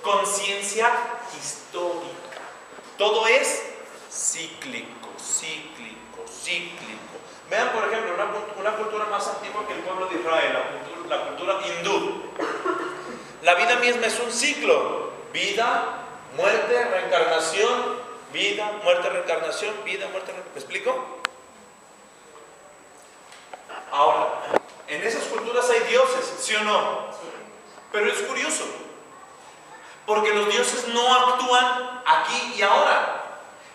conciencia histórica. Todo es cíclico. Vean, por ejemplo, una cultura más antigua que el pueblo de Israel, la cultura hindú. La vida misma es un ciclo: vida, muerte, reencarnación, vida, muerte, reencarnación, vida, muerte, reencarnación. ¿Me explico? Ahora, en esas culturas hay dioses, ¿sí o no? Pero es curioso, porque los dioses no actúan aquí y ahora.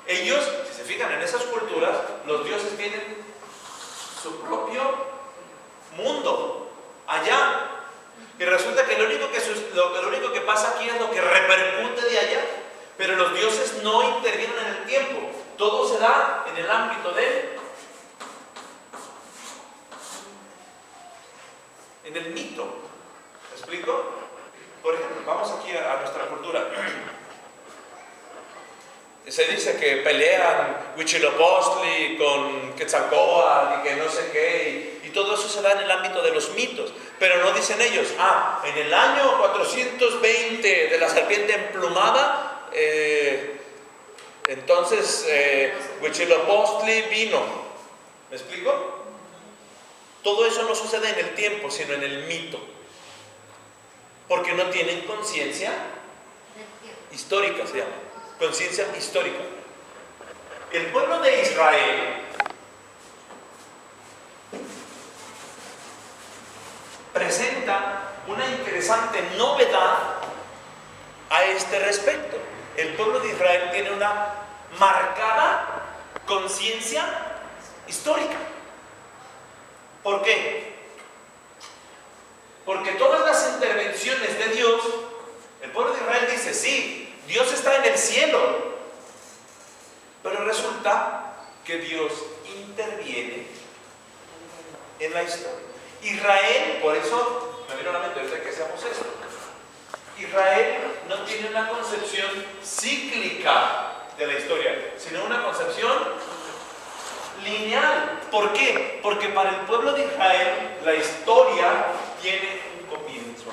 Ellos, si se fijan en esas culturas, los dioses tienen su propio mundo allá. Y resulta que lo único que pasa aquí es lo que repercute de allá. Pero los dioses no intervienen en el tiempo. Todo se da en el ámbito en el mito. ¿Me explico? Por ejemplo, vamos aquí a nuestra cultura. Se dice que pelean Huitzilopochtli con Quetzalcóatl y que no sé qué, y todo eso se da en el ámbito de los mitos. Pero no dicen ellos, en el año 420 de la serpiente emplumada, entonces Huitzilopochtli vino. ¿Me explico? Todo eso no sucede en el tiempo, sino en el mito. Porque no tienen conciencia histórica, se llama. Conciencia histórica. El pueblo de Israel presenta una interesante novedad a este respecto. El pueblo de Israel tiene una marcada conciencia histórica. ¿Por qué? Porque todas las intervenciones de Dios, el pueblo de Israel dice, sí, Dios está en el cielo, pero resulta que Dios interviene en la historia. Israel, por eso me vino a la mente ahorita que hacemos esto, Israel no tiene una concepción cíclica de la historia, sino una concepción lineal. ¿Por qué? Porque para el pueblo de Israel la historia tiene un comienzo.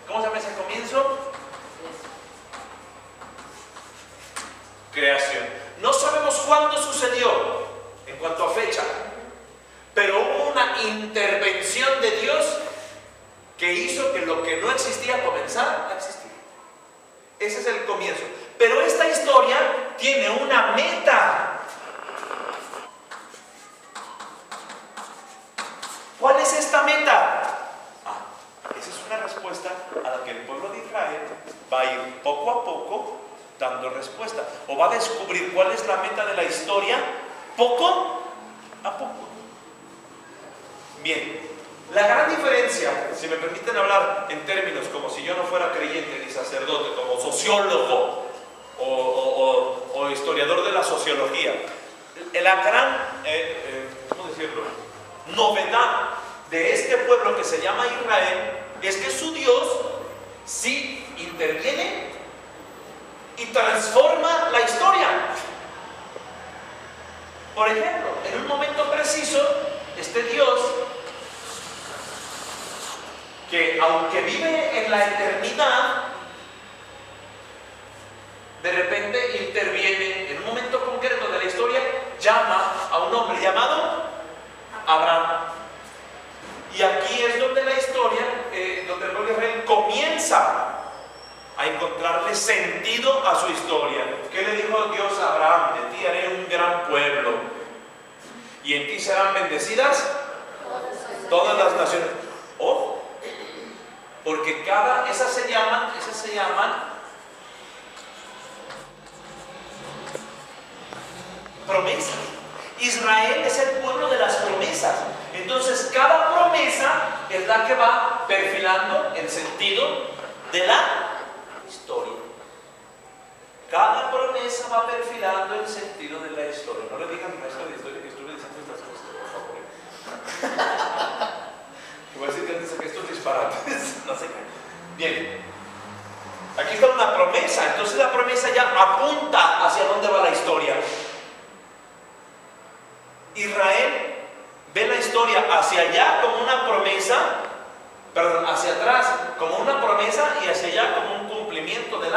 ¿Cómo se llama ese comienzo? Creación. No sabemos cuándo sucedió en cuanto a fecha, pero hubo una intervención de Dios que hizo que lo que no existía comenzara a existir. Ese es el comienzo. Pero esta historia tiene una meta. ¿Cuál es esta meta? Esa es una respuesta a la que el pueblo de Israel va a ir poco a poco dando respuesta, o va a descubrir cuál es la meta de la historia poco a poco. Bien, la gran diferencia, si me permiten hablar en términos como si yo no fuera creyente ni sacerdote, como sociólogo o historiador de la sociología, la gran, ¿cómo decirlo?, novedad de este pueblo que se llama Israel es que su Dios sí interviene y transforma la historia. Por ejemplo, en un momento preciso, este Dios, que aunque vive en la eternidad, de repente interviene en un momento concreto de la historia, llama a un hombre llamado Abraham. Y aquí es donde la historia, donde el pueblo de Israel comienza a encontrarle sentido a su historia. ¿Qué le dijo Dios a Abraham? De ti haré un gran pueblo, y en ti serán bendecidas todas las naciones. Ojo, porque esas se llaman promesas. Israel es el pueblo de las promesas. Entonces cada promesa es la que va perfilando el sentido de la historia. Cada promesa va perfilando el sentido de la historia. No le digan maestro de historia que estuve diciendo estas cosas, por favor. Voy a decir que antes que estos disparates. No sé qué. Bien. Aquí está una promesa. Entonces la promesa ya apunta hacia dónde va la historia. Israel ve la historia hacia allá como una promesa, perdón, hacia atrás como una promesa y hacia allá como un cumplimiento de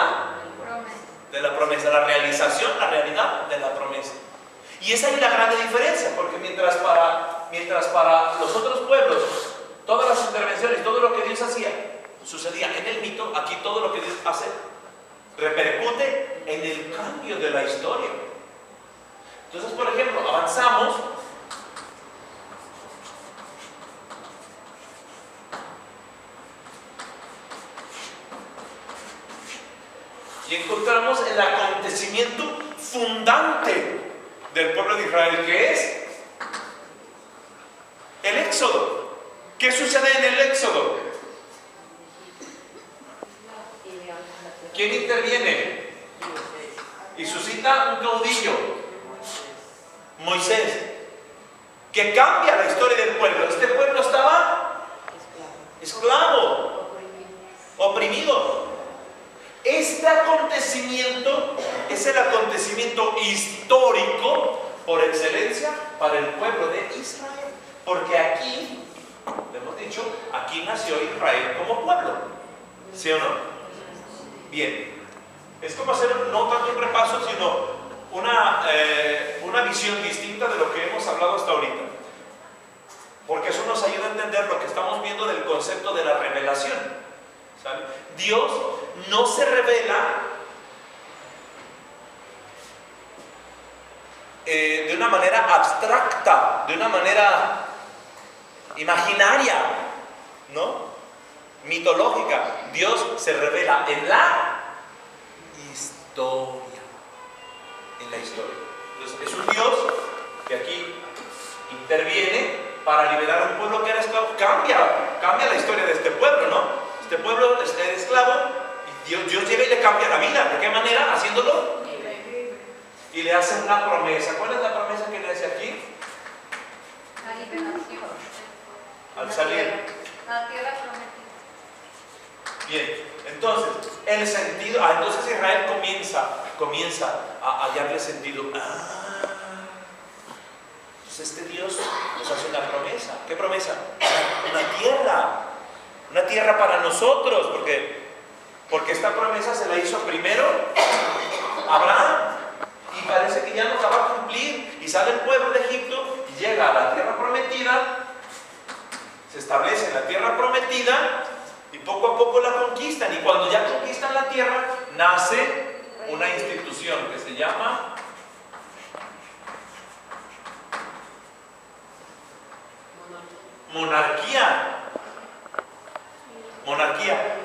de la promesa, la realización, la realidad de la promesa. Y esa es la gran diferencia, porque mientras para los otros pueblos todas las intervenciones, todo lo que Dios hacía sucedía en el mito, aquí todo lo que Dios hace repercute en el cambio de la historia. Entonces, por ejemplo, avanzamos y encontramos el acontecimiento fundante del pueblo de Israel, que es el éxodo. ¿Qué sucede en el éxodo? ¿Quién interviene? Y suscita un caudillo, Moisés, que cambia la historia del pueblo. Este pueblo estaba esclavo, oprimido. Este acontecimiento es el acontecimiento histórico por excelencia para el pueblo de Israel, porque aquí, le hemos dicho, aquí nació Israel como pueblo, ¿sí o no? Bien, es como hacer no tanto un repaso, sino una visión distinta de lo que hemos hablado hasta ahorita, porque eso nos ayuda a entender lo que estamos viendo del concepto de la revelación, ¿sabe? Dios no se revela de una manera abstracta, de una manera imaginaria, ¿no? Mitológica. Dios se revela en la historia. En la historia. Entonces, es un Dios que aquí interviene para liberar a un pueblo que era esclavo. Cambia la historia de este pueblo, ¿no? Este pueblo es esclavo y Dios llega y le cambia la vida. ¿De qué manera? Haciéndolo. Y le hace una promesa. ¿Cuál es la promesa que le hace aquí? La liberación. Al salir. La tierra prometida. Bien, entonces, el sentido. Entonces Israel comienza a hallarle sentido. Pues este Dios nos hace una promesa. ¿Qué promesa? Una tierra. Una tierra para nosotros. Porque esta promesa se la hizo primero Abraham. Y parece que ya no la va a cumplir. Y sale el pueblo de Egipto y llega a la tierra prometida. Se establece en la tierra prometida. Y poco a poco la conquistan. Y cuando ya conquistan la tierra, nace una institución que se llama monarquía. Monarquía.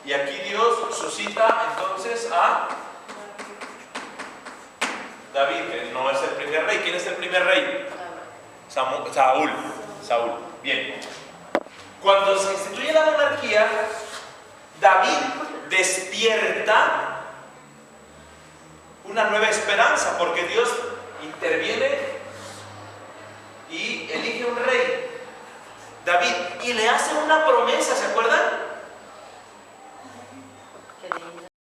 Y aquí Dios suscita entonces a David, que no es el primer rey. ¿Quién es el primer rey? Saúl. Bien. Cuando se instituye la monarquía, David despierta una nueva esperanza, porque Dios interviene y elige un rey, David, y le hace una promesa, ¿se acuerdan?